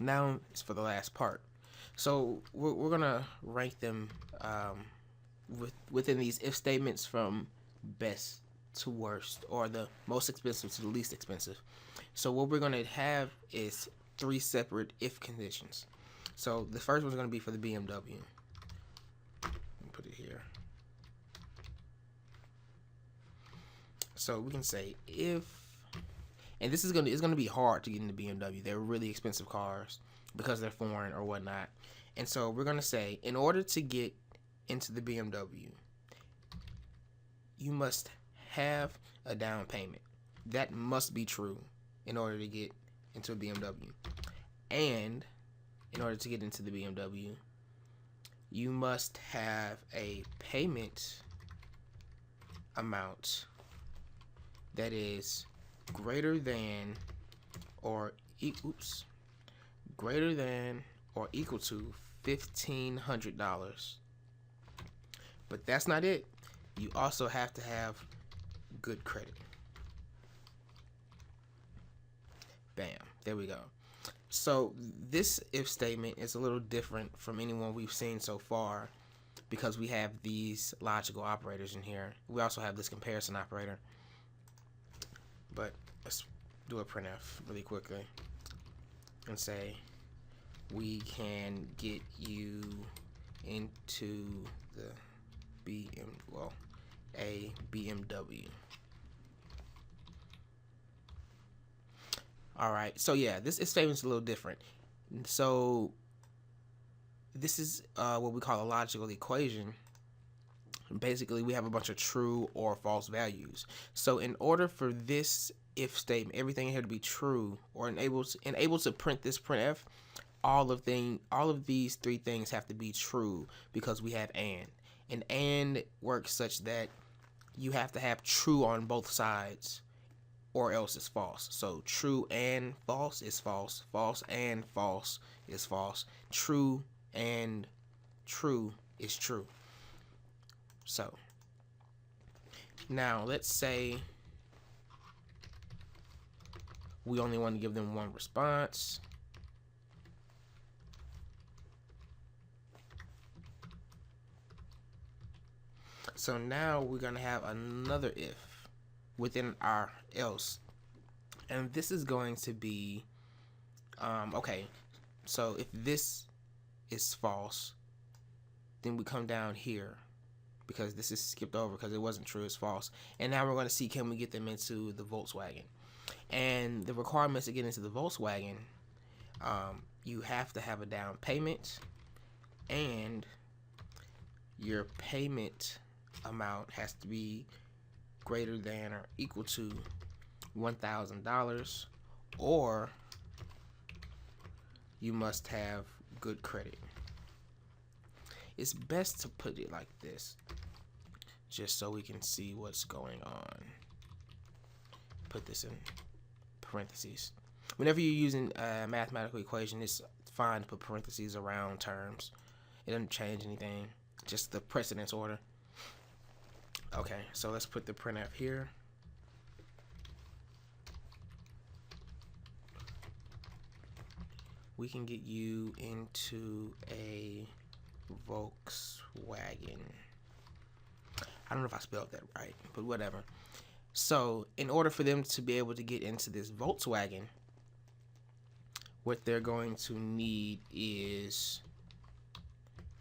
Now it's for the last part. So we're gonna rank them within these if statements from best to worst, or the most expensive to the least expensive. So what we're gonna have is 3 separate if conditions. So the first one's gonna be for the BMW. Let me put it here. So we can say if, and this is it's gonna be hard to get into BMW. They're really expensive cars because they're foreign or whatnot. And so we're gonna say, in order to get into the BMW, you must have a down payment. That must be true in order to get into a BMW. And in order to get into the BMW, you must have a payment amount that is greater than or greater than or equal to $1,500. But that's not it. You also have to have good credit. Bam. There we go. So this if statement is a little different from anyone we've seen so far because we have these logical operators in here. We also have this comparison operator. But let's do a printf really quickly and say we can get you into the a BMW. Alright, so yeah, this statement's a little different. So this is what we call a logical equation. Basically, we have a bunch of true or false values. So in order for this if statement, everything here to be true or able to print this printf, all of these 3 things have to be true because we have and works such that you have to have true on both sides or else it's false. So true and false is false. False and false is false. True and true is true. So now let's say we only want to give them one response. So now we're going to have another if within our else. And this is going to be, okay, so if this is false, then we come down here because this is skipped over because it wasn't true, it's false. And now we're going to see, can we get them into the Volkswagen? And the requirements to get into the Volkswagen, you have to have a down payment, and your payment amount has to be greater than or equal to $1,000, or you must have good credit. It's best to put it like this just so we can see what's going on. Put this in parentheses. Whenever you're using a mathematical equation, it's fine to put parentheses around terms. It doesn't change anything, just the precedence order. Okay, so let's put the printf here. We can get you into a Volkswagen. I don't know if I spelled that right, but whatever. So in order for them to be able to get into this Volkswagen, what they're going to need is,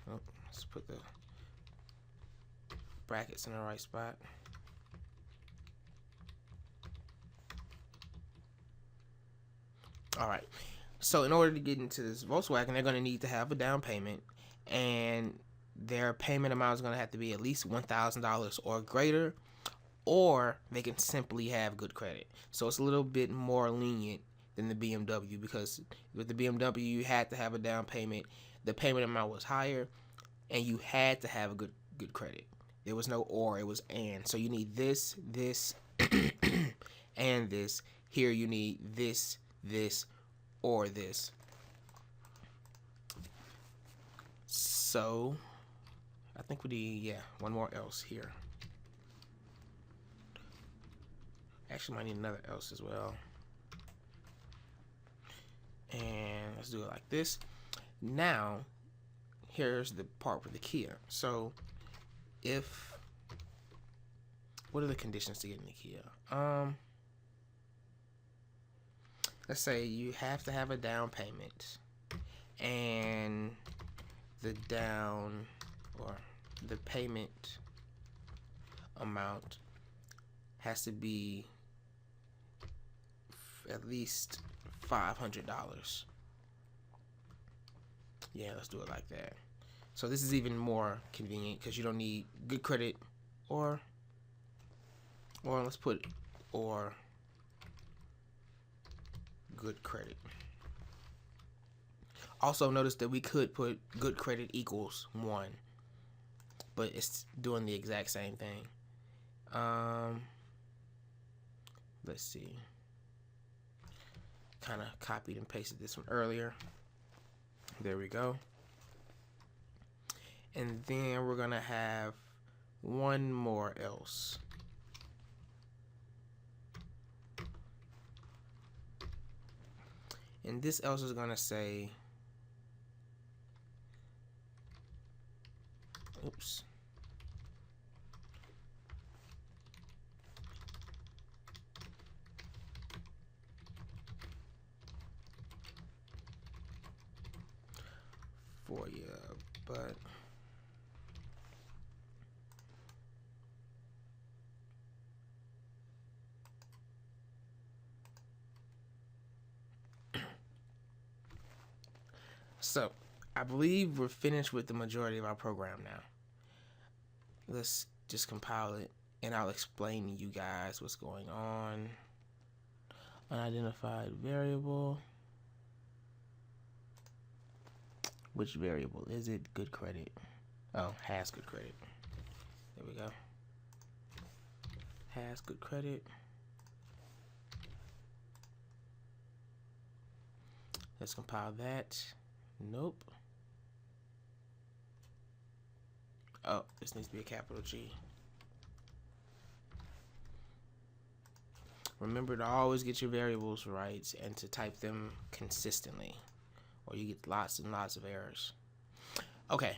let's put the brackets in the right spot. Alright, so in order to get into this Volkswagen, they're going to need to have a down payment, and their payment amount is going to have to be at least $1,000 or greater, or they can simply have good credit. So it's a little bit more lenient than the BMW, because with the BMW you had to have a down payment, the payment amount was higher, and you had to have a good credit. There was no or, it was and. So you need this, this, and this. Here you need this, this, or this. So I think we need, yeah, one more else here. Actually, might need another else as well. And let's do it like this. Now, here's the part with the Kia. So, what are the conditions to get in the Kia? Let's say you have to have a down payment, and the payment amount has to be at least $500. Yeah, let's do it like that. So this is even more convenient because you don't need good credit or let's put or good credit. Also notice that we could put good credit equals 1, but it's doing the exact same thing. Let's see. Kind of copied and pasted this one earlier. There we go. And then we're gonna have one more else. And this else is gonna say, oops. For you, but so I believe we're finished with the majority of our program now. Let's just compile it and I'll explain to you guys what's going on. Unidentified variable. Which variable is it? Good credit. Oh, has good credit. There we go. Has good credit. Let's compile that. Nope. Oh, this needs to be a capital G. Remember to always get your variables right and to type them consistently, or you get lots and lots of errors. Okay,